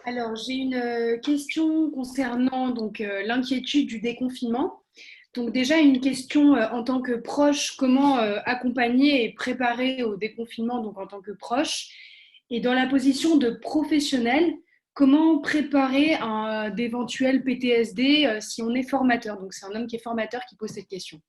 Alors, j'ai une question concernant l'inquiétude du déconfinement. Donc déjà, une question en tant que proche, comment accompagner et préparer au déconfinement donc en tant que proche? Et dans la position de professionnel, comment préparer d'éventuels PTSD si on est formateur? Donc c'est un homme qui est formateur qui pose cette question.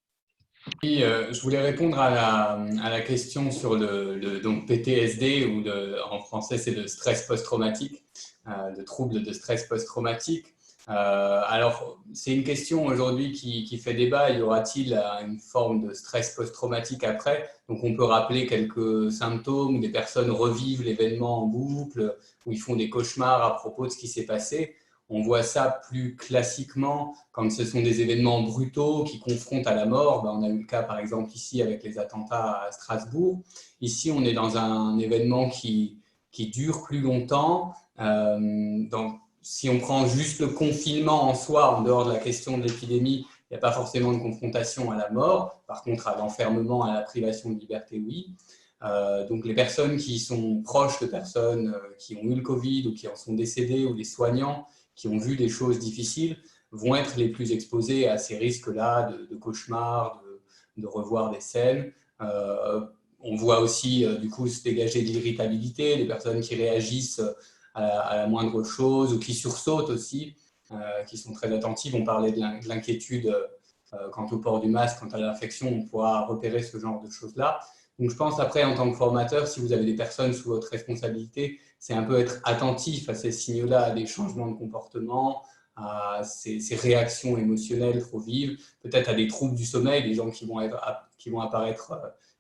Oui, je voulais répondre à la question sur donc PTSD en français c'est le stress post-traumatique, le trouble de stress post-traumatique. Alors c'est une question aujourd'hui qui fait débat. Y aura-t-il une forme de stress post-traumatique après? Donc on peut rappeler quelques symptômes où des personnes revivent l'événement en boucle, où ils font des cauchemars à propos de ce qui s'est passé. On voit ça plus classiquement quand ce sont des événements brutaux qui confrontent à la mort. On a eu le cas par exemple ici avec les attentats à Strasbourg. Ici, on est dans un événement qui dure plus longtemps. Donc, si on prend juste le confinement en soi, en dehors de la question de l'épidémie, il n'y a pas forcément de confrontation à la mort. Par contre, à l'enfermement, à la privation de liberté, oui. Donc les personnes qui sont proches de personnes qui ont eu le Covid ou qui en sont décédées, ou les soignants qui ont vu des choses difficiles, vont être les plus exposés à ces risques-là de cauchemars, de revoir des scènes. On voit aussi du coup se dégager de l'irritabilité, des personnes qui réagissent à la moindre chose ou qui sursautent aussi, qui sont très attentives. On parlait de l'inquiétude quant au port du masque, quant à l'infection, on pourra repérer ce genre de choses-là. Donc je pense après, en tant que formateur, si vous avez des personnes sous votre responsabilité, c'est un peu être attentif à ces signaux-là, à des changements de comportement, à ces réactions émotionnelles trop vives, peut-être à des troubles du sommeil, des gens qui vont apparaître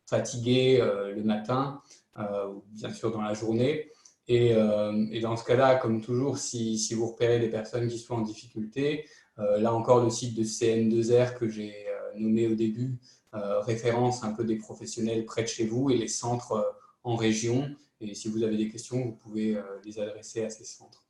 fatigués le matin, ou bien sûr dans la journée. Et dans ce cas-là, comme toujours, si vous repérez des personnes qui sont en difficulté, là encore, le site de CN2R que j'ai nommé au début référence un peu des professionnels près de chez vous et les centres en région. Et si vous avez des questions, vous pouvez les adresser à ces centres.